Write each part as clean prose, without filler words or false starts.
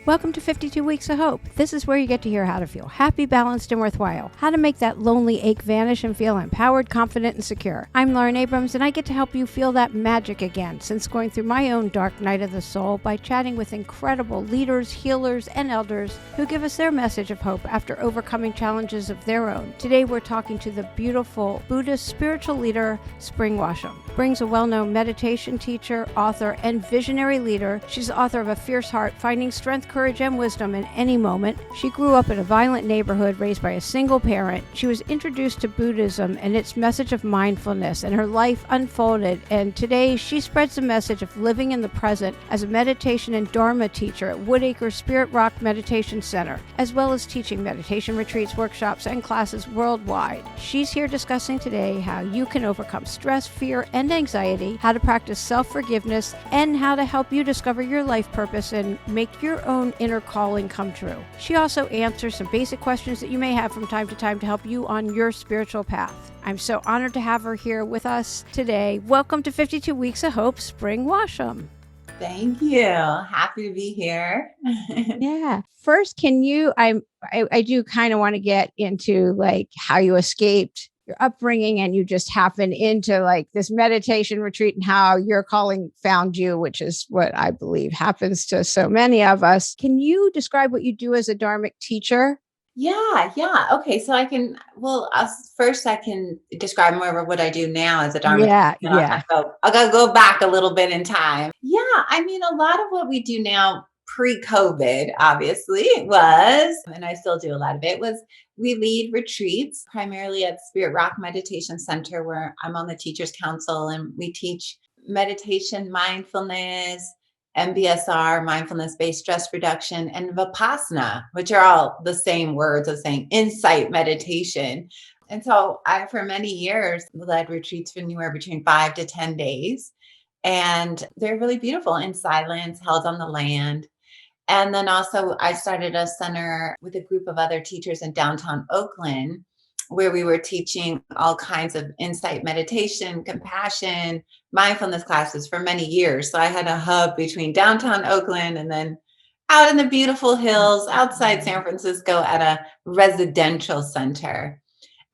Welcome to 52 Weeks of Hope. This is where you get to hear how to feel happy, balanced, and worthwhile. How to make that lonely ache vanish and feel empowered, confident, and secure. I'm Lauren Abrams, and I get to help you feel that magic again since going through my own dark night of the soul by chatting with incredible leaders, healers, and elders who give us their message of hope after overcoming challenges of their own. Today, we're talking to the beautiful Buddhist spiritual leader, Spring Washam. Spring's a well-known meditation teacher, author, and visionary leader. She's the author of A Fierce Heart, Finding Strength, Courage, and Wisdom in Any Moment. She grew up in a violent neighborhood raised by a single parent. She was introduced to Buddhism and its message of mindfulness, and her life unfolded. And today, she spreads the message of living in the present as a meditation and dharma teacher at Woodacre Spirit Rock Meditation Center, as well as teaching meditation retreats, workshops, and classes worldwide. She's here discussing today how you can overcome stress, fear, and anxiety, how to practice self-forgiveness, and how to help you discover your life purpose and make your own inner calling come true. She also answers some basic questions that you may have from time to time to help you on your spiritual path. I'm so honored to have her here with us today. Welcome to 52 Weeks of Hope, Spring Washam. Thank you. Happy to be here. Yeah. First, can you, I do kind of want to get into like how you escaped your upbringing and you just happened into like this meditation retreat and how your calling found you, which is what I believe happens to so many of us. Can you describe what you do as a dharmic teacher? Yeah. Okay. So first I can describe more of what I do now as a Dharma teacher, Yeah. and I'll gotta go back a little bit in time. Yeah. I mean, a lot of what we do now pre-COVID, obviously, and I still do a lot of it, was we lead retreats primarily at Spirit Rock Meditation Center, where I'm on the Teachers Council, and we teach meditation, mindfulness, MBSR, mindfulness-based stress reduction, and Vipassana, which are all the same words of saying insight meditation. And so I, for many years, led retreats for anywhere between 5 to 10 days. And they're really beautiful in silence, held on the land. And then also I started a center with a group of other teachers in downtown Oakland, where we were teaching all kinds of insight meditation, compassion, mindfulness classes for many years. So I had a hub between downtown Oakland and then out in the beautiful hills outside San Francisco at a residential center.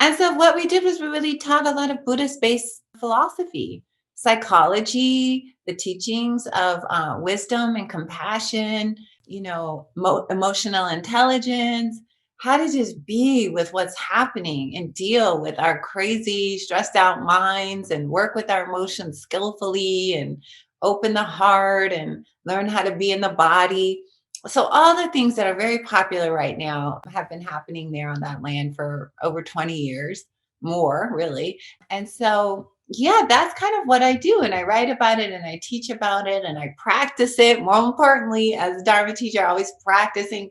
And so what we did was we really taught a lot of Buddhist-based philosophy, psychology, the teachings of wisdom and compassion, emotional intelligence, how to just be with what's happening and deal with our crazy, stressed out minds and work with our emotions skillfully and open the heart and learn how to be in the body. So all the things that are very popular right now have been happening there on that land for over 20 years, more really. And so, yeah, that's kind of what I do. And I write about it and I teach about it and I practice it. More importantly, as a Dharma teacher, always practicing.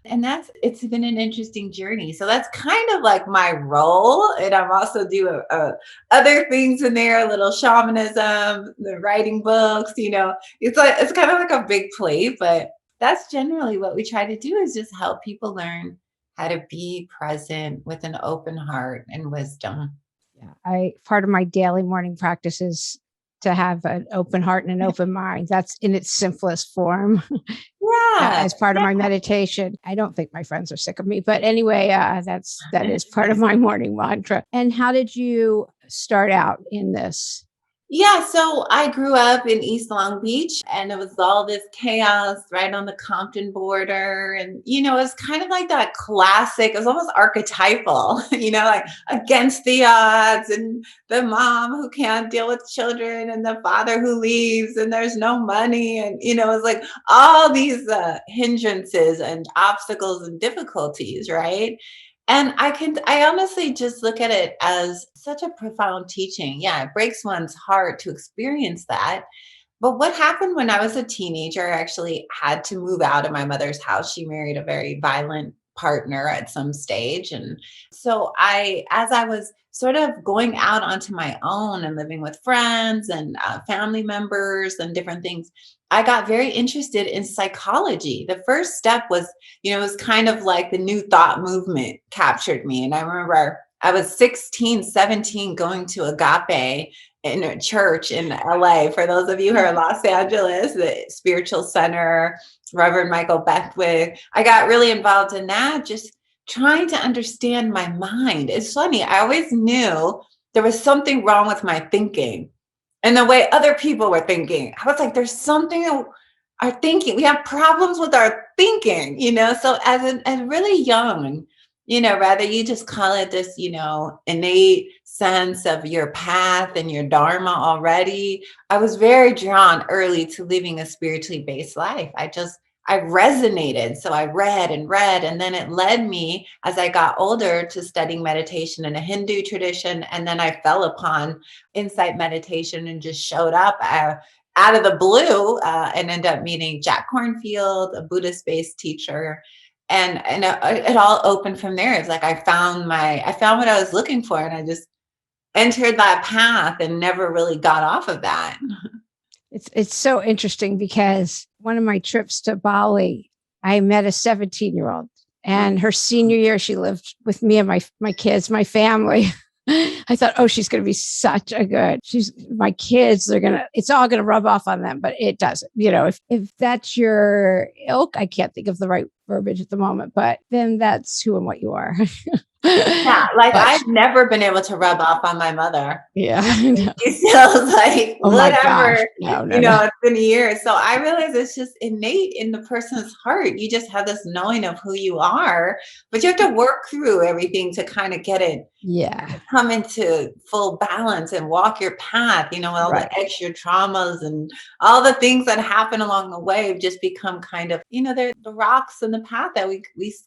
And it's been an interesting journey. So that's kind of like my role. And I'm also do other things in there, a little shamanism, the writing books, it's kind of like a big plate, but that's generally what we try to do, is just help people learn how to be present with an open heart and wisdom. Yeah. Part of my daily morning practice is to have an open heart and an open mind. That's in its simplest form. Yeah. As part of my meditation. I don't think my friends are sick of me, but anyway, that is part of my morning mantra. And how did you start out in this? Yeah, so I grew up in East Long Beach, and it was all this chaos right on the Compton border. And, it's kind of like that classic, it was almost archetypal, like against the odds, and the mom who can't deal with children and the father who leaves and there's no money. And, it's like all these hindrances and obstacles and difficulties, right? And I honestly just look at it as such a profound teaching. Yeah, it breaks one's heart to experience that. But what happened when I was a teenager, I actually had to move out of my mother's house. She married a very violent partner at some stage. And so as I was sort of going out onto my own and living with friends and family members and different things, I got very interested in psychology. The first step was, it was kind of like the New Thought movement captured me. And I remember I was 16, 17 going to Agape in a church in LA. For those of you who are in Los Angeles, the Spiritual Center, Reverend Michael Beckwith. I got really involved in that, just trying to understand my mind. It's funny. I always knew there was something wrong with my thinking and the way other people were thinking. I was like, there's something our thinking. We have problems with our thinking, So as really young, rather you just call it this, innate sense of your path and your dharma already. I was very drawn early to living a spiritually based life. I resonated. So I read and read, and then it led me as I got older to studying meditation in a Hindu tradition. And then I fell upon insight meditation and just showed up out of the blue and ended up meeting Jack Kornfield, a Buddhist based teacher. And it all opened from there. It's like I found what I was looking for, and I just entered that path and never really got off of that. It's so interesting because one of my trips to Bali, I met a 17-year-old, and her senior year, she lived with me and my kids, my family. I thought, oh, she's going to be such a good, my kids, it's all going to rub off on them, but it doesn't. If that's your ilk, I can't think of the right verbiage at the moment, but then that's who and what you are. Yeah, I've never been able to rub off on my mother. Yeah. It feels like whatever, No. It's been years. So I realize it's just innate in the person's heart. You just have this knowing of who you are, but you have to work through everything to kind of get it. Yeah. Come into full balance and walk your path, all Right. the extra traumas and all the things that happen along the way just become kind of, they're the rocks in the path that we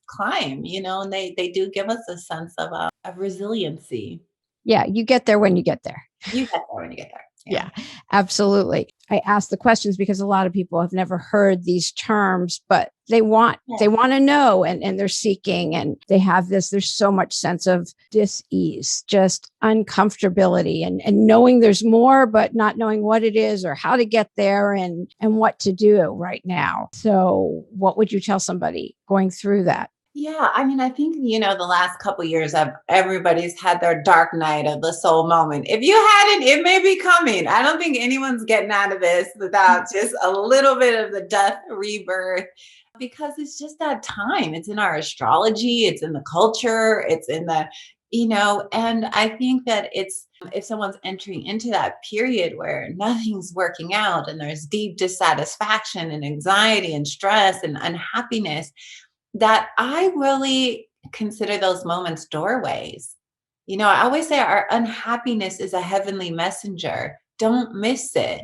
climb, and they do give us a sense of resiliency. Yeah. You get there when you get there. You get there when you get there. Yeah, absolutely. I ask the questions because a lot of people have never heard these terms, but they want to know, and they're seeking, and they have there's so much sense of dis-ease, just uncomfortability, and knowing there's more, but not knowing what it is or how to get there and what to do right now. So what would you tell somebody going through that? Yeah, I think, the last couple of years, everybody's had their dark night of the soul moment. If you hadn't, it may be coming. I don't think anyone's getting out of this without just a little bit of the death rebirth, because it's just that time. It's in our astrology, it's in the culture, it's in the, and I think that if someone's entering into that period where nothing's working out and there's deep dissatisfaction and anxiety and stress and unhappiness, that I really consider those moments doorways. I always say our unhappiness is a heavenly messenger. Don't miss it,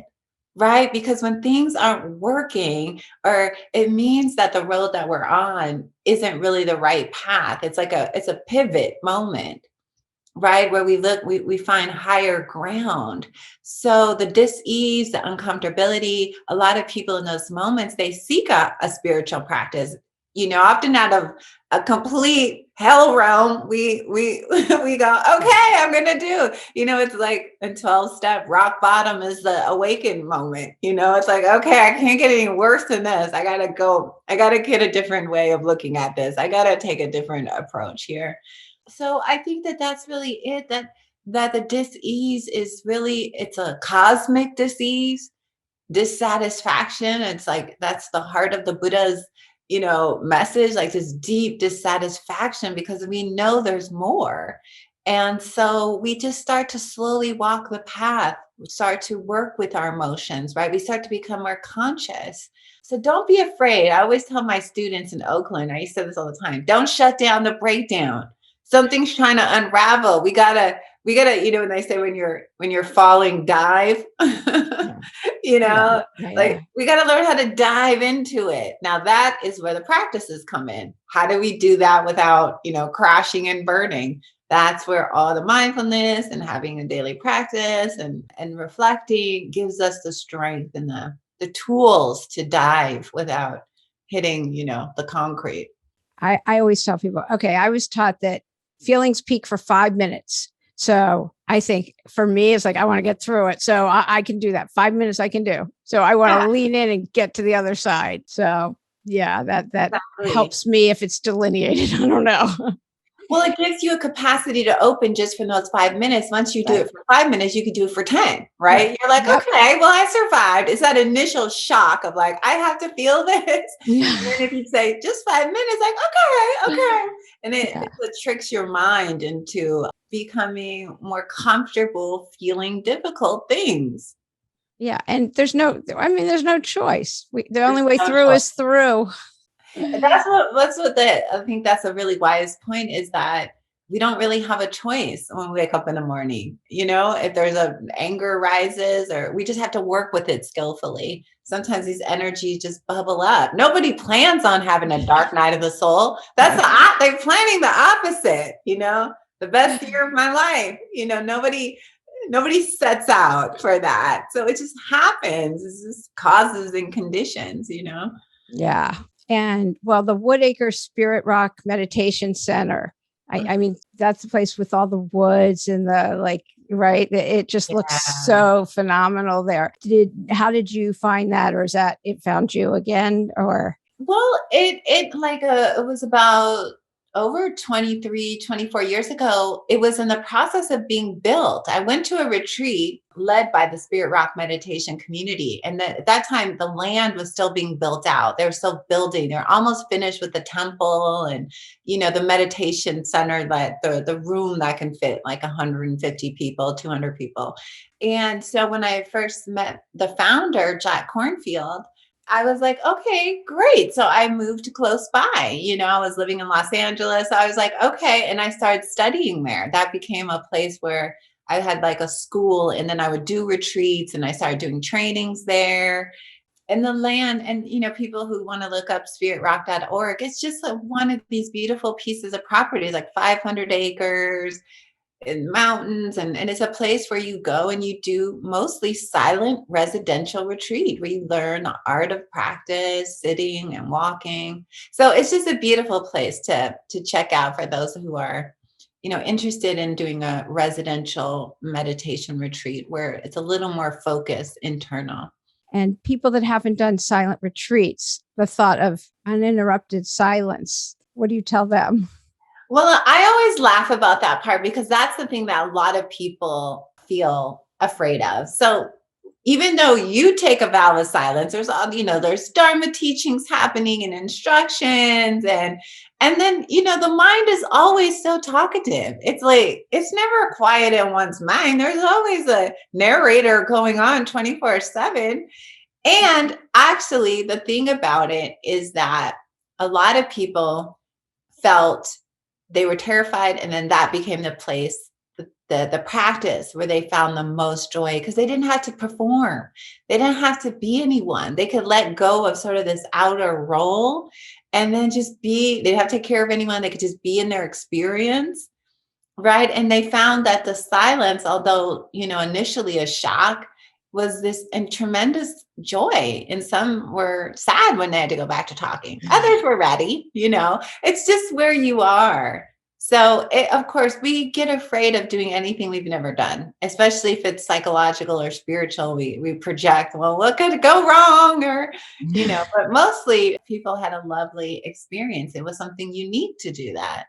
right? Because when things aren't working, or it means that the road that we're on isn't really the right path. It's a pivot moment, right? Where we find higher ground. So the dis-ease, the uncomfortability, a lot of people in those moments, they seek a spiritual practice. Often out of a complete hell realm, we we go, okay, I'm gonna do. It's like a 12-step rock bottom is the awaken moment. It's like, okay, I can't get any worse than this. I gotta get a different way of looking at this. I gotta take a different approach here. So I think that that's really it. That the dis-ease is really, it's a cosmic dis-ease, dissatisfaction. It's like that's the heart of the Buddha's message, like this deep dissatisfaction, because we know there's more. And so we just start to slowly walk the path. We start to work with our emotions, right? We start to become more conscious. So don't be afraid. I always tell my students in Oakland, I used to say this all the time, don't shut down the breakdown. Something's trying to unravel. We gotta, when they say when you're falling, dive, Yeah. we got to learn how to dive into it. Now that is where the practices come in. How do we do that without, crashing and burning? That's where all the mindfulness and having a daily practice and reflecting gives us the strength and the tools to dive without hitting, the concrete. I always tell people, okay, I was taught that feelings peak for 5 minutes. So I think for me, it's like, I want to get through it. So I can do that. 5 minutes I can do. So I want to lean in and get to the other side. So yeah, that Exactly. helps me if it's delineated. I don't know. Well, it gives you a capacity to open just for those 5 minutes. Once you do Right. it for 5 minutes, you could do it for 10, Right. right? You're like, Yep. okay, well, I survived. It's that initial shock of like, I have to feel this. Yeah. And then if you say just 5 minutes, like, okay, okay. And Yeah. it tricks your mind into becoming more comfortable feeling difficult things. Yeah. And there's no choice. The only There's way no through choice. is through. I think that's a really wise point is that we don't really have a choice when we wake up in the morning. If there's a anger rises or we just have to work with it skillfully. Sometimes these energies just bubble up. Nobody plans on having a dark night of the soul. They're planning the opposite, the best year of my life. Nobody sets out for that. So it just happens. It's just causes and conditions. Yeah. And well, the Woodacre Spirit Rock Meditation Center. I mean, that's the place with all the woods and the right. It just looks Yeah. so phenomenal there. How did you find that, or is that it found you again, or? Well, it was about over 23, 24 years ago. It was in the process of being built. I went to a retreat led by the Spirit Rock Meditation community. And at that time, the land was still being built out. They were still building. They're almost finished with the temple and, the meditation center, that the room that can fit like 150 people, 200 people. And so when I first met the founder, Jack Cornfield, I was like, okay, great. So I moved close by. I was living in Los Angeles. I was like, okay. And I started studying there. That became a place where I had like a school, and then I would do retreats, and I started doing trainings there. And the land, and people who want to look up spiritrock.org, it's just one of these beautiful pieces of property, like 500 acres in mountains, and it's a place where you go and you do mostly silent residential retreat where you learn the art of practice, sitting and walking. So it's just a beautiful place to check out for those who are interested in doing a residential meditation retreat where it's a little more focused internal. And people that haven't done silent retreats, the thought of uninterrupted silence, what do you tell them? Well, I always laugh about that part because that's the thing that a lot of people feel afraid of. So even though you take a vow of silence, there's dharma teachings happening and instructions, and then the mind is always so talkative. It's like it's never quiet in one's mind. There's always a narrator going on 24/7. And actually, the thing about it is that a lot of people felt they were terrified, and then that became the place, the practice where they found the most joy, because they didn't have to perform. They didn't have to be anyone. They could let go of sort of this outer role and then just be. They didn't have to take care of anyone. They could just be in their experience, right? And they found that the silence, although initially a shock, was this and tremendous joy. And some were sad when they had to go back to talking. Others were ready. It's just where you are. So, of course, we get afraid of doing anything we've never done, especially if it's psychological or spiritual. We project, well, what could go wrong? But mostly people had a lovely experience. It was something unique to do that.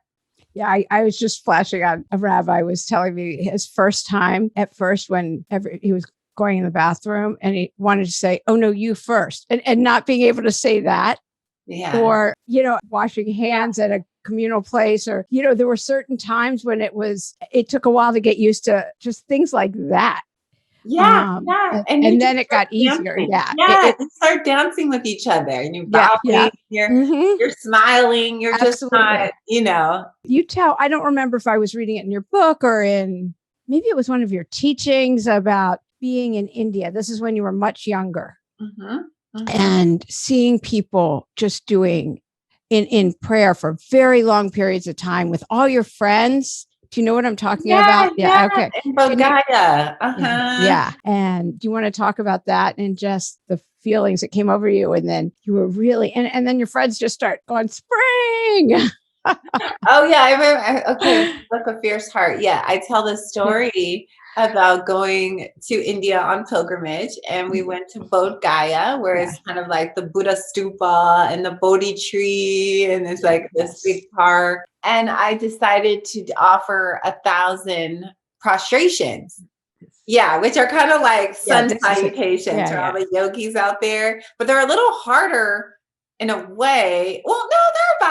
Yeah, I was just flashing on a rabbi was telling me his first time at first whenever he was going in the bathroom and he wanted to say, oh, no, you first, and not being able to say that. Yeah. Or, washing hands at a communal place, or, there were certain times when it took a while to get used to just things like that. Yeah. And then it got easier. Dancing. Yeah. Yeah. You start dancing with each other and you're bowing, you're smiling, you're Absolutely. just not, You tell, I don't remember if I was reading it in your book or maybe it was one of your teachings about being in India. This is when you were much younger. And seeing people just doing in prayer for very long periods of time with all your friends. Do you know what I'm talking about? Yeah. Okay. In Bulgaria. Yeah. And do you want to talk about that and just the feelings that came over you? And then you were really, and then your friends just start going, spring. Oh yeah. I remember. Okay. Like a fierce heart. Yeah. I tell this story about going to India on pilgrimage, and we went to Bodh Gaya, where Yeah. it's kind of like the Buddha stupa and the Bodhi tree, and it's like this Yes. big park. And I decided to offer 1,000 prostrations. Yeah, which are kind of like Yeah, sun this is it. salutations Yeah, for all yeah. the yogis out there, but they're a little harder in a way. Well, no,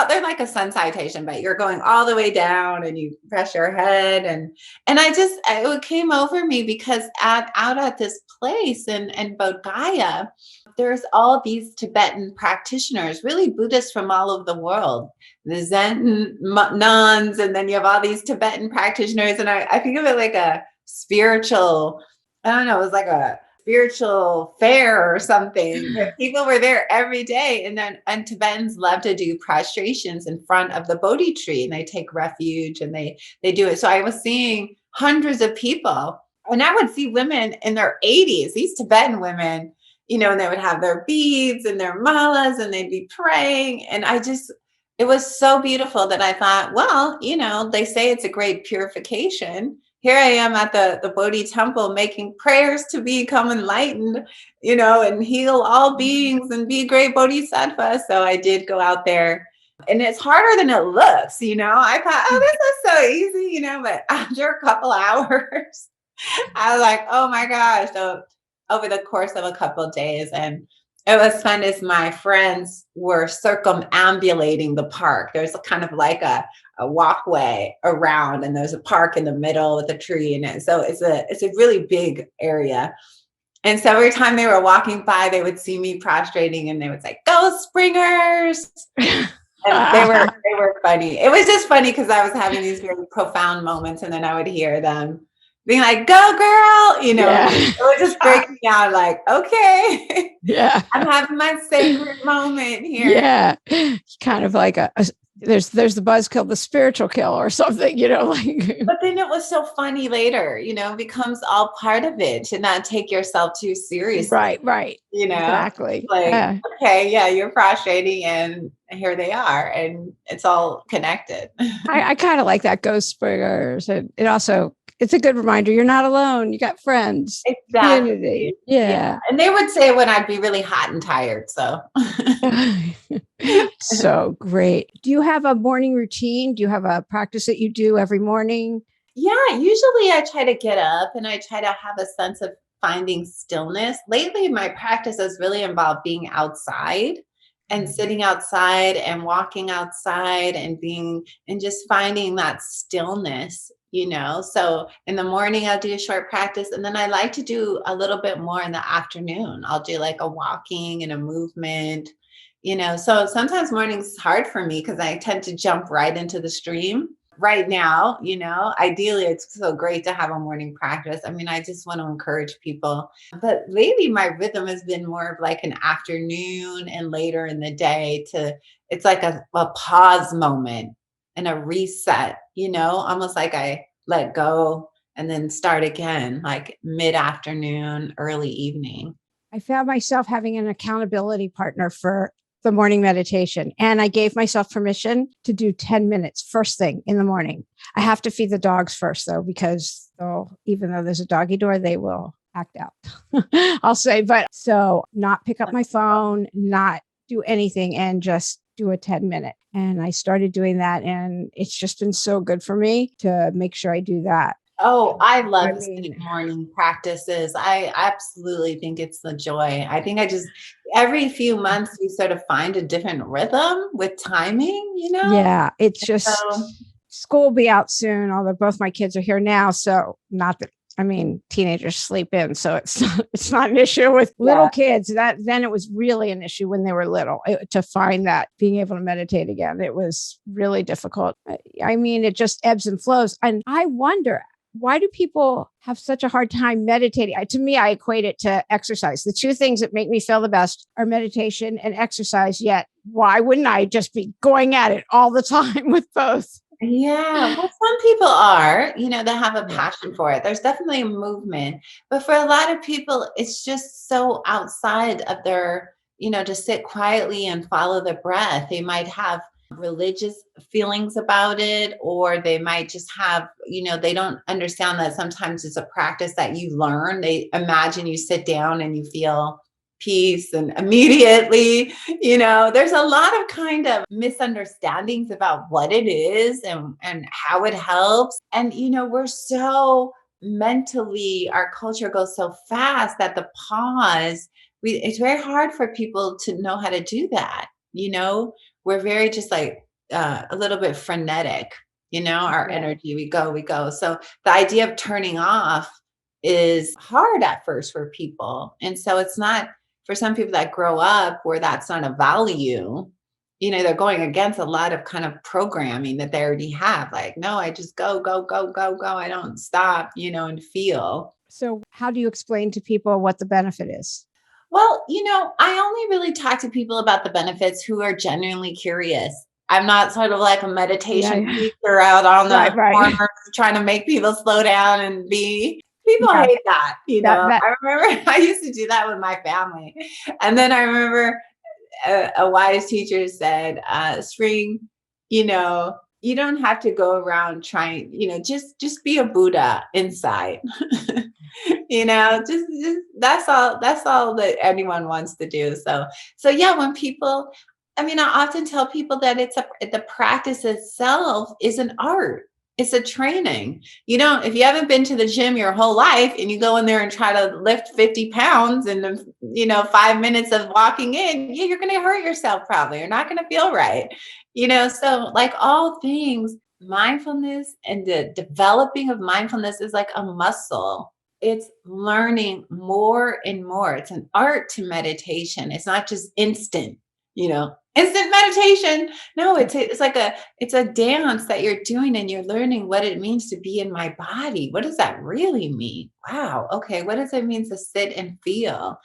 they're like a sun salutation, but you're going all the way down and you press your head and it came over me because out at this place in Bodh Gaya, there's all these Tibetan practitioners, really Buddhists from all over the world, the Zen nuns, and then you have all these Tibetan practitioners, and I think of it like a spiritual, I don't know, it was like a spiritual fair or something. But people were there every day. And Tibetans love to do prostrations in front of the Bodhi tree, and they take refuge and they do it. So I was seeing hundreds of people, and I would see women in their 80s, these Tibetan women, and they would have their beads and their malas and they'd be praying. And it was so beautiful that I thought, well, they say it's a great purification. Here I am at the Bodhi temple making prayers to become enlightened, and heal all beings and be a great bodhisattva. So I did go out there, and it's harder than it looks. I thought, oh, this is so easy, but after a couple hours, I was like, oh my gosh. So over the course of a couple of days, and it was fun as my friends were circumambulating the park. There's kind of like a walkway around, and there's a park in the middle with a tree in it. So it's a really big area. And so every time they were walking by, they would see me prostrating and they would say, "Go Springers." And they were funny. It was just funny because I was having these very profound moments, and then I would hear them being like, "Go girl," Yeah. It would just break me out like, okay, Yeah. I'm having my sacred moment here. Yeah. Kind of like there's the buzzkill, the spiritual kill or something, like. But then it was so funny later, it becomes all part of it to not take yourself too seriously, Right. Exactly. like, Yeah. okay, yeah, you're frustrating and here they are and it's all connected. I kind of like that ghost springers. And it's a good reminder. You're not alone. You got friends, Exactly. community. Yeah. Yeah. And they would say when I'd be really hot and tired. So So great. Do you have a morning routine? Do you have a practice that you do every morning? yeah, usually I try to get up and I try to have a sense of finding stillness. Lately, my practice has really involved being outside and sitting outside and walking outside and just finding that stillness. So in the morning, I'll do a short practice, and then I like to do a little bit more in the afternoon. I'll do like a walking and a movement. So sometimes mornings hard for me because I tend to jump right into the stream right now. Ideally it's so great to have a morning practice. I mean, I just want to encourage people, but lately my rhythm has been more of like an afternoon and later in the day it's like a pause moment and a reset, almost like I let go and then start again, like mid-afternoon, early evening. I found myself having an accountability partner for the morning meditation. And I gave myself permission to do 10 minutes first thing in the morning. I have to feed the dogs first, though, because even though there's a doggy door, they will act out. I'll say, but so not pick up my phone, not do anything, and just do a 10-minute. And I started doing that. And it's just been so good for me to make sure I do that. Oh, I love I the mean, morning practices. I absolutely think it's the joy. I think every few months we sort of find a different rhythm with timing. yeah, it's just So school will be out soon, although both my kids are here now. So not that teenagers sleep in, so it's not an issue with little kids. Then it was really an issue when they were little to find that being able to meditate again. It was really difficult. It just ebbs and flows. And I wonder, why do people have such a hard time meditating? To me, I equate it to exercise. The two things that make me feel the best are meditation and exercise. Yet, why wouldn't I just be going at it all the time with both? yeah, well, some people are, they have a passion for it. There's definitely a movement, but for a lot of people, it's just so outside of their, to sit quietly and follow the breath. They might have religious feelings about it, or they might just have, they don't understand that sometimes it's a practice that you learn. They imagine you sit down and you feel peace and immediately, there's a lot of kind of misunderstandings about what it is and how it helps. And, we're so mentally, our culture goes so fast that the pause, it's very hard for people to know how to do that. We're very just like a little bit frenetic, our energy, we go. So the idea of turning off is hard at first for people. And so it's not for some people that grow up where that's not a value, they're going against a lot of kind of programming that they already have. Like, no, I just go. I don't stop, and feel. So how do you explain to people what the benefit is? Well, I only really talk to people about the benefits who are genuinely curious. I'm not sort of like a meditation teacher out on the corner trying to make people slow down and be. People hate that, I remember I used to do that with my family. And then I remember a wise teacher said, Spring, you don't have to go around trying, just be a Buddha inside. Just that's all that anyone wants to do. So yeah, when people, I often tell people that the practice itself is an art. It's a training. If you haven't been to the gym your whole life and you go in there and try to lift 50 pounds in 5 minutes of walking in, you're going to hurt yourself probably. You're not going to feel right. So like all things, mindfulness and the developing of mindfulness is like a muscle. It's learning more and more. It's an art to meditation. It's not just instant, instant meditation. No, it's a dance that you're doing and you're learning what it means to be in my body. What does that really mean? Wow. Okay. What does it mean to sit and feel?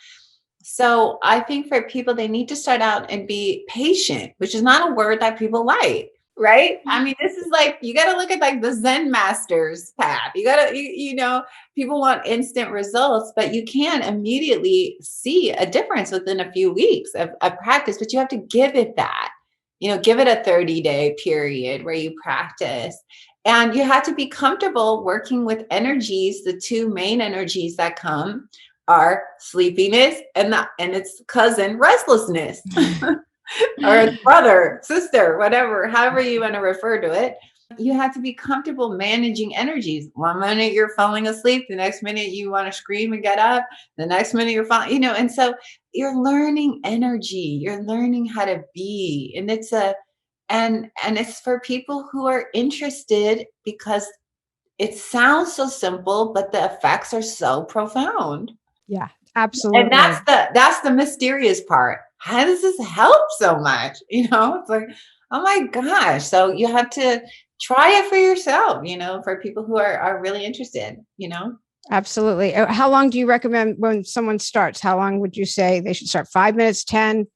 So I think for people, they need to start out and be patient, which is not a word that people like. Right? This is like, you got to look at like the Zen master's path. You got to, people want instant results, but you can immediately see a difference within a few weeks of practice, but you have to give it that, give it a 30-day period where you practice. And you have to be comfortable working with energies. The two main energies that come are sleepiness and its cousin, restlessness. Or brother, sister, whatever, however you want to refer to it. You have to be comfortable managing energies. 1 minute you're falling asleep, the next minute you want to scream and get up, the next minute you're falling, and so you're learning energy, you're learning how to be. And it's for people who are interested because it sounds so simple, but the effects are so profound. Yeah, absolutely. And that's the mysterious part. How does this help so much? It's like, oh my gosh. So you have to try it for yourself, for people who are really interested, Absolutely. How long do you recommend when someone starts? How long would you say they should start? 5 minutes, 10?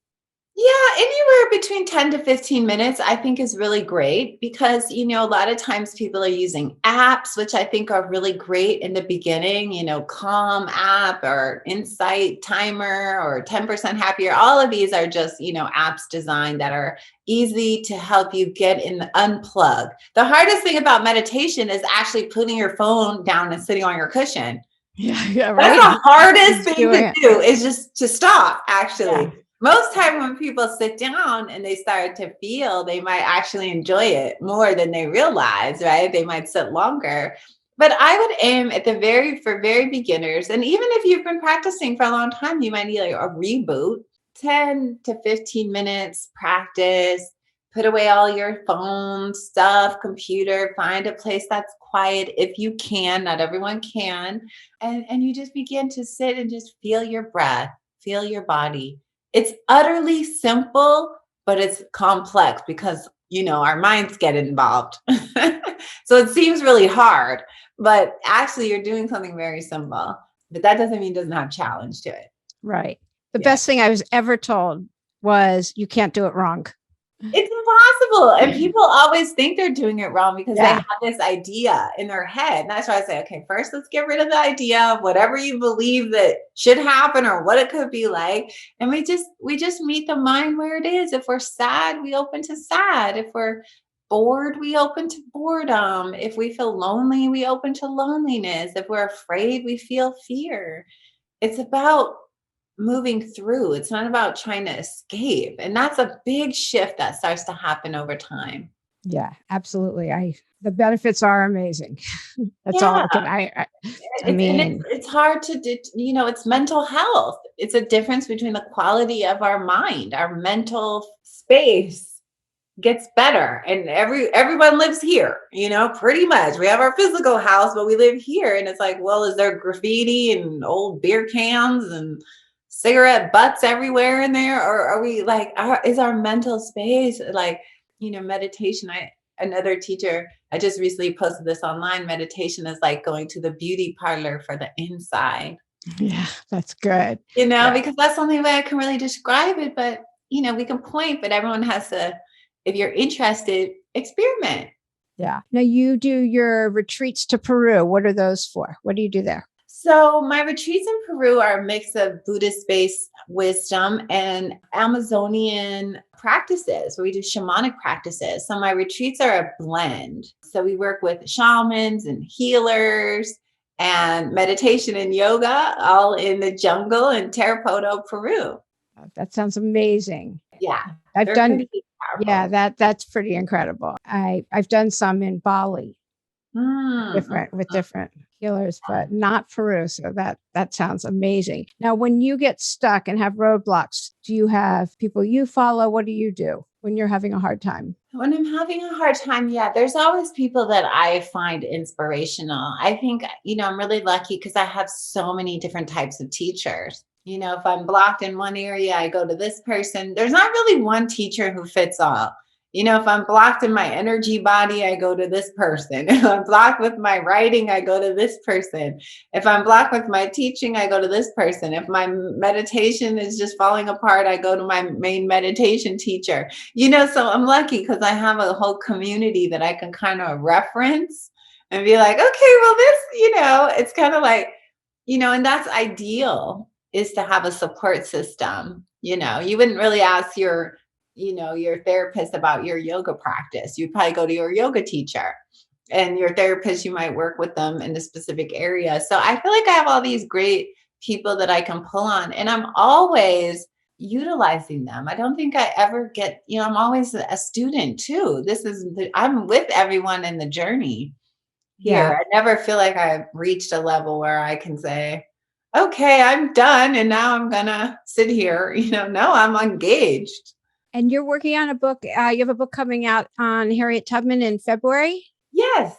Yeah, anywhere between 10 to 15 minutes, I think is really great because, a lot of times people are using apps, which I think are really great in the beginning, Calm app or Insight Timer or 10% Happier. All of these are just, apps designed that are easy to help you get in the unplug. The hardest thing about meditation is actually putting your phone down and sitting on your cushion. Yeah, right. That's the hardest thing to do is just to stop, actually. Yeah. Most time when people sit down and they start to feel, they might actually enjoy it more than they realize, right? They might sit longer. But I would aim at for very beginners. And even if you've been practicing for a long time, you might need like a reboot, 10 to 15 minutes practice, put away all your phone stuff, computer, find a place that's quiet if you can, not everyone can. And you just begin to sit and just feel your breath, feel your body. It's utterly simple, but it's complex because, our minds get involved. So it seems really hard, but actually you're doing something very simple, but that doesn't mean it doesn't have challenge to it. Right. The best thing I was ever told was you can't do it wrong. It's impossible. And people always think they're doing it wrong because they Yeah. have this idea in their head. And that's why I say, okay, first let's get rid of the idea of whatever you believe that should happen or what it could be like. And we just meet the mind where it is. If we're sad, we open to sad. If we're bored, we open to boredom. If we feel lonely, we open to loneliness. If we're afraid, we feel fear. It's about moving through. It's not about trying to escape. And that's a big shift that starts to happen over time. Yeah, absolutely. The benefits are amazing. That's all Yeah. I can I And mean, it's hard to do, it's mental health. It's a difference between the quality of our mind, our mental space gets better. And everyone lives here, pretty much. We have our physical house, but we live here. And it's like, well, is there graffiti and old beer cans and cigarette butts everywhere in there? Or are we like, is our mental space like, meditation? Another teacher, I just recently posted this online. Meditation is like going to the beauty parlor for the inside, yeah, that's good. Yeah. because that's the only way I can really describe it. But, we can point, but everyone has to, if you're interested, experiment. Yeah. Now you do your retreats to Peru. What are those for? What do you do there? So my retreats in Peru are a mix of Buddhist-based wisdom and Amazonian practices where we do shamanic practices. So my retreats are a blend. So we work with shamans and healers and meditation and yoga all in the jungle in Tarapoto, Peru. That sounds amazing. Yeah, I've they're done pretty Yeah, powerful. that's pretty incredible. I've done some in Bali, Mm. with different healers, but not Peru. So that sounds amazing. Now, when you get stuck and have roadblocks, do you have people you follow? What do you do when you're having a hard time? When I'm having a hard time, yeah, there's always people that I find inspirational. I think, I'm really lucky because I have so many different types of teachers. If I'm blocked in one area, I go to this person. There's not really one teacher who fits all. If I'm blocked in my energy body, I go to this person. If I'm blocked with my writing, I go to this person. If I'm blocked with my teaching, I go to this person. If my meditation is just falling apart, I go to my main meditation teacher. So I'm lucky because I have a whole community that I can kind of reference and be like, okay, well, this, it's kind of like, and that's ideal, is to have a support system. You wouldn't really ask your therapist about your yoga practice. You'd probably go to your yoga teacher, and your therapist, you might work with them in a specific area. So I feel like I have all these great people that I can pull on, and I'm always utilizing them. I don't think I ever get, I'm always a student too. I'm with everyone in the journey Yeah. here. I never feel like I've reached a level where I can say, okay, I'm done. And now I'm going to sit here. No, I'm engaged. And you're working on a book. You have a book coming out on Harriet Tubman in February. Yes.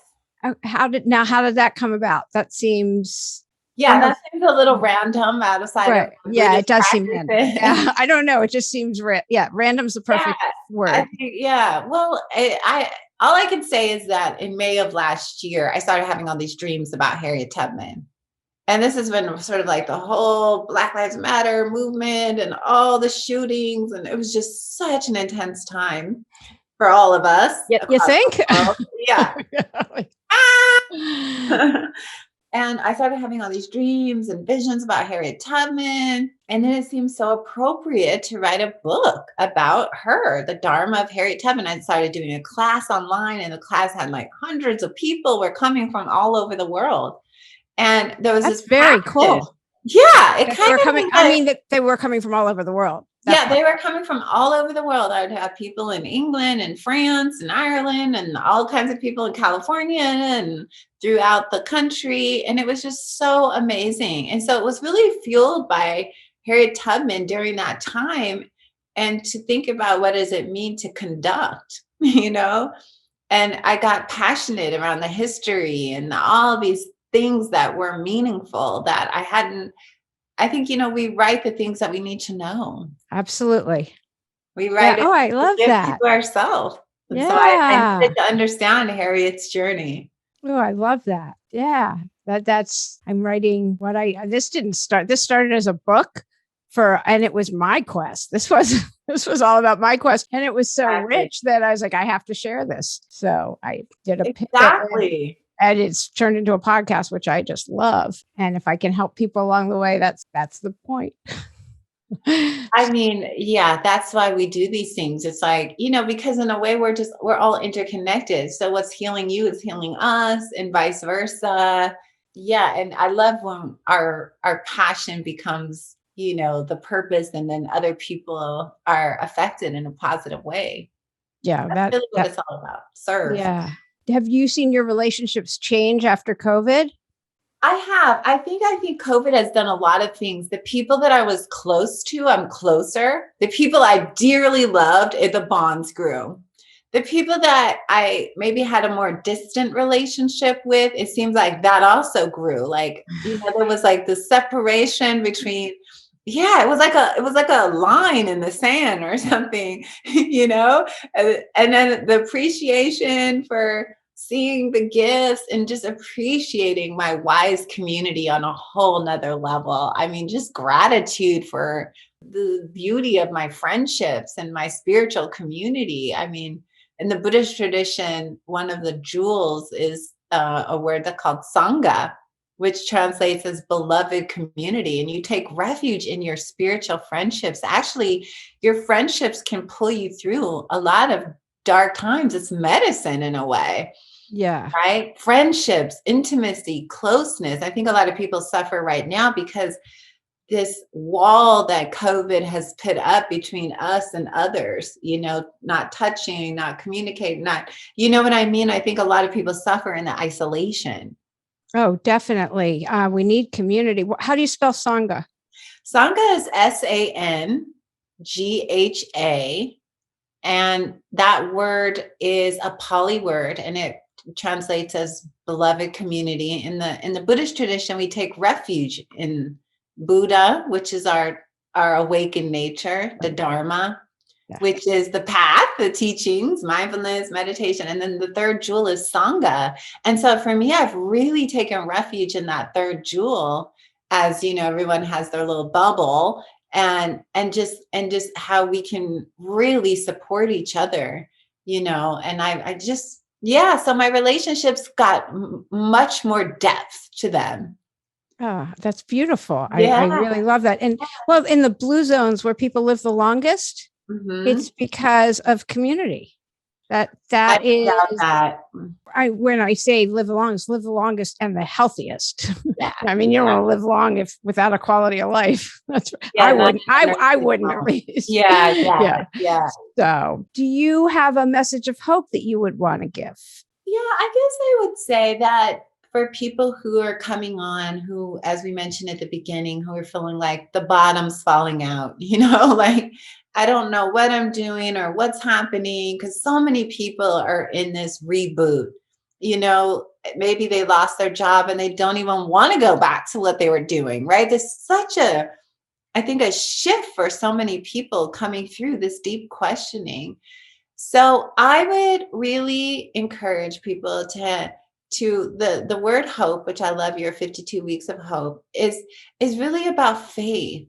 How did that come about? That seems Yeah, that seems a little random outside of right. Yeah, it Buddhist does seem random. practices. Yeah, I don't know. It just seems random's the Yeah, perfect word. I think, yeah. Well, I all I can say is that in May of last year, I started having all these dreams about Harriet Tubman. And this has been sort of like the whole Black Lives Matter movement and all the shootings. And it was just such an intense time for all of us. Yeah, you Across think? the world. Yeah. Ah! And I started having all these dreams and visions about Harriet Tubman. And then it seemed so appropriate to write a book about her, the Dharma of Harriet Tubman. I started doing a class online, and the class had like hundreds of people were coming from all over the world. And there was That's this very passion. cool. Yeah, it That kind of was I like, mean, that they were coming from all over the world. yeah, they were coming from all over the world. I would have people in England and France and Ireland and all kinds of people in California and throughout the country. And it was just so amazing. And so it was really fueled by Harriet Tubman during that time. And to think about, what does it mean to conduct, And I got passionate around the history and all these things that were meaningful that I think, we write the things that we need to know. Absolutely. We write it I to love give that. to ourselves. And so I Yeah. needed to understand Harriet's journey. Oh, I love that. Yeah. I'm writing this started as a book, and it was my quest. This was all about my quest. And it was so rich that I was like, I have to share this. So I did a exactly. and it's turned into a podcast, which I just love. And if I can help people along the way, that's the point. I mean, yeah, that's why we do these things. It's like, because in a way we're all interconnected. So what's healing you is healing us and vice versa. Yeah. And I love when our passion becomes, the purpose, and then other people are affected in a positive way. Yeah. That's really what it's all about. Serve. Yeah. Have you seen your relationships change after COVID? I have. I think COVID has done a lot of things. The people that I was close to, I'm closer. The people I dearly loved, the bonds grew. The people that I maybe had a more distant relationship with, it seems like that also grew. Like, there was like the separation between, it was like a line in the sand or something, and then the appreciation for seeing the gifts and just appreciating my wise community on a whole nother level. I mean, just gratitude for the beauty of my friendships and my spiritual community. I mean, in the Buddhist tradition, one of the jewels is a word that's called Sangha, which translates as beloved community. And you take refuge in your spiritual friendships. Actually, your friendships can pull you through a lot of dark times. It's medicine in a way. Yeah. Right? Friendships, intimacy, closeness. I think a lot of people suffer right now because this wall that COVID has put up between us and others, not touching, not communicating, you know what I mean? I think a lot of people suffer in the isolation. Oh, definitely. We need community. How do you spell Sangha? Sangha is Sangha. And that word is a Pali word, and it translates as beloved community. In the Buddhist tradition, we take refuge in Buddha, which is our awakened nature, the dharma, which is the path, the teachings, mindfulness, meditation. And then the third jewel is Sangha. And so for me, I've really taken refuge in that third jewel, as everyone has their little bubble, and just how we can really support each other, and I just, so my relationships got much more depth to them. Oh, that's beautiful. I really love that. And well, in the blue zones where people live the longest, it's because of community. That is that. When I say live the longest and the healthiest. Yeah. I mean, you don't want to live long without a quality of life. That's I wouldn't at least. Yeah. So, do you have a message of hope that you would want to give? Yeah, I guess I would say that for people who are coming on, who, as we mentioned at the beginning, who are feeling like the bottom's falling out, like, I don't know what I'm doing or what's happening, because so many people are in this reboot. Maybe they lost their job and they don't even want to go back to what they were doing, right? There's such I think, a shift for so many people coming through this deep questioning. So I would really encourage people to the word hope, which I love, your 52 weeks of hope, is really about faith.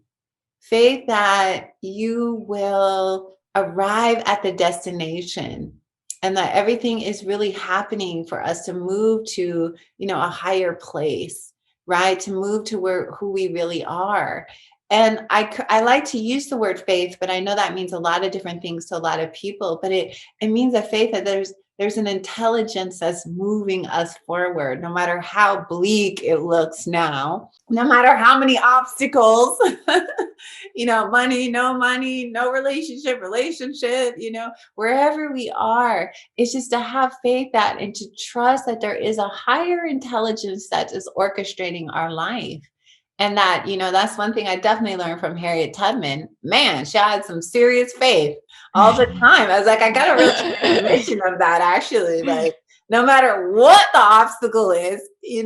Faith that you will arrive at the destination, and that everything is really happening for us to move to, a higher place, right? To move to who we really are. And I like to use the word faith, but I know that means a lot of different things to a lot of people. But it means a faith that there's an intelligence that's moving us forward, no matter how bleak it looks now, no matter how many obstacles, money, no relationship, wherever we are. It's just to have faith and to trust that there is a higher intelligence that is orchestrating our life. And that, that's one thing I definitely learned from Harriet Tubman. Man, she had some serious faith all the time. I was like, I got a real transformation of that, actually. Like, no matter what the obstacle is, you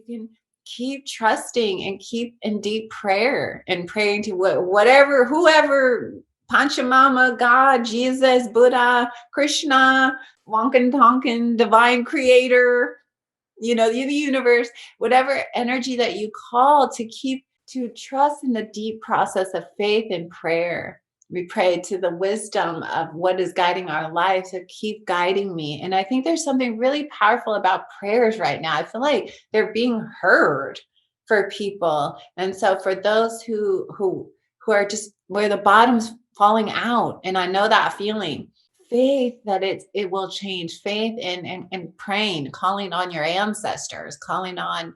can keep trusting and keep in deep prayer and praying to whoever, Panchamama, God, Jesus, Buddha, Krishna, Wonkin Tonkin, divine creator, the universe, whatever energy that you call, to keep to trust in the deep process of faith and prayer. We pray to the wisdom of what is guiding our lives to keep guiding me. And I think there's something really powerful about prayers right now. I feel like they're being heard for people. And so for those who are just where the bottom's falling out, and I know that feeling, faith that it will change, faith and praying, calling on your ancestors, calling on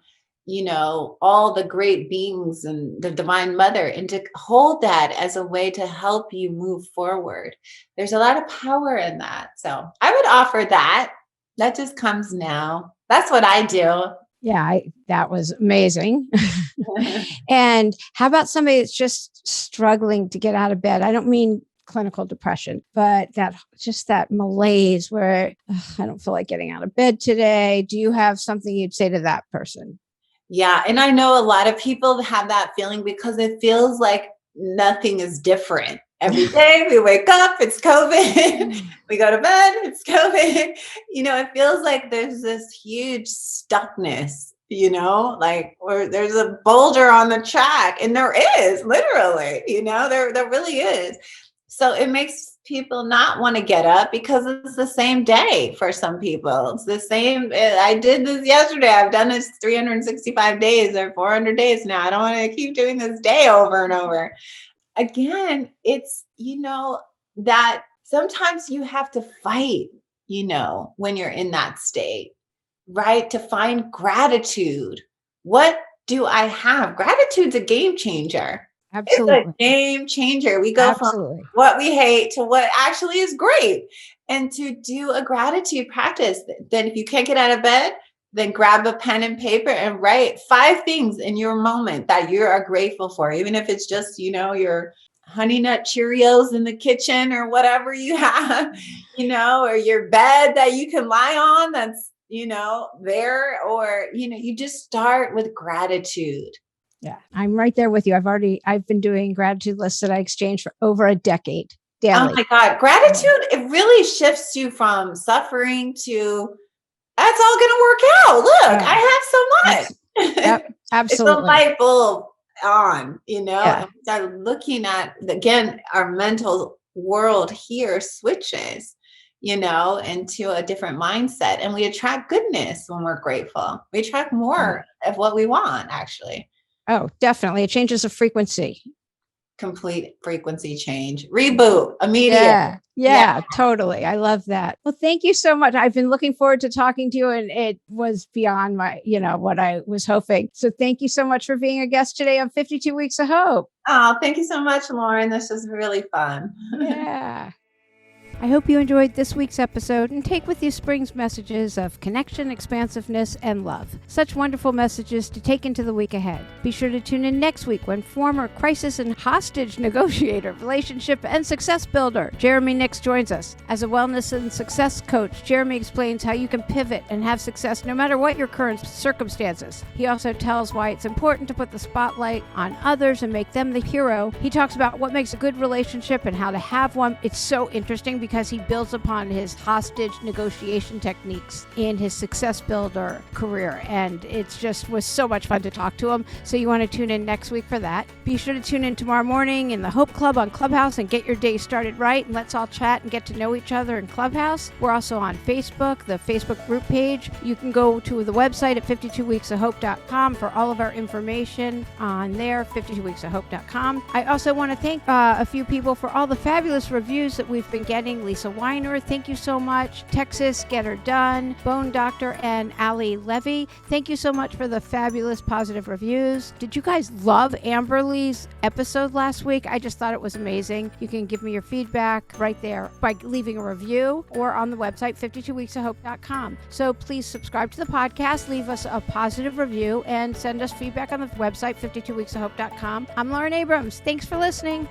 all the great beings and the divine mother, and to hold that as a way to help you move forward. There's a lot of power in that. So I would offer that. That just comes now. That's what I do. Yeah, that was amazing. And how about somebody that's just struggling to get out of bed? I don't mean clinical depression, but that malaise where I don't feel like getting out of bed today. Do you have something you'd say to that person? Yeah. And I know a lot of people have that feeling because it feels like nothing is different. Every day we wake up, it's COVID. We go to bed, it's COVID. It feels like there's this huge stuckness, or there's a boulder on the track. And there is, literally, there really is. So it makes people not want to get up because it's the same day for some people. It's the same. I did this yesterday. I've done this 365 days or 400 days now. I don't want to keep doing this day over and over. Again, it's, that sometimes you have to fight, when you're in that state, right? To find gratitude. What do I have? Gratitude's a game changer. Absolutely. It's a game changer. We go from what we hate to what actually is great. And to do a gratitude practice, then if you can't get out of bed, then grab a pen and paper and write 5 things in your moment that you are grateful for, even if it's just, your Honey Nut Cheerios in the kitchen or whatever you have, or your bed that you can lie on that's, there, or, you just start with gratitude. Yeah, I'm right there with you. I've been doing gratitude lists that I exchange for over a decade daily. Oh my God. Gratitude, it really shifts you from suffering to that's all going to work out. Look, I have so much. Yep, absolutely. It's a light bulb on, and we start looking at, again, our mental world here switches, into a different mindset, and we attract goodness when we're grateful. We attract more of what we want, actually. Oh, definitely. It changes the frequency. Complete frequency change. Reboot. Immediate. Yeah, totally. I love that. Well, thank you so much. I've been looking forward to talking to you, and it was beyond my, what I was hoping. So thank you so much for being a guest today on 52 Weeks of Hope. Oh, thank you so much, Lauren. This was really fun. Yeah. I hope you enjoyed this week's episode and take with you Spring's messages of connection, expansiveness, and love. Such wonderful messages to take into the week ahead. Be sure to tune in next week when former crisis and hostage negotiator, relationship, and success builder Jeremy Nix joins us. As a wellness and success coach, Jeremy explains how you can pivot and have success no matter what your current circumstances. He also tells why it's important to put the spotlight on others and make them the hero. He talks about what makes a good relationship and how to have one. It's so interesting because he builds upon his hostage negotiation techniques in his success builder career. And it just was so much fun to talk to him. So you want to tune in next week for that. Be sure to tune in tomorrow morning in the Hope Club on Clubhouse and get your day started right. And let's all chat and get to know each other in Clubhouse. We're also on Facebook, the Facebook group page. You can go to the website at 52weeksofhope.com for all of our information on there, 52weeksofhope.com. I also want to thank a few people for all the fabulous reviews that we've been getting. Lisa Weiner, thank you so much. Texas, Get Her Done, Bone Doctor, and Ali Levy. Thank you so much for the fabulous positive reviews. Did you guys love Amberly's episode last week? I just thought it was amazing. You can give me your feedback right there by leaving a review or on the website, 52weeksofhope.com. So please subscribe to the podcast, leave us a positive review, and send us feedback on the website, 52weeksofhope.com. I'm Lauren Abrams. Thanks for listening.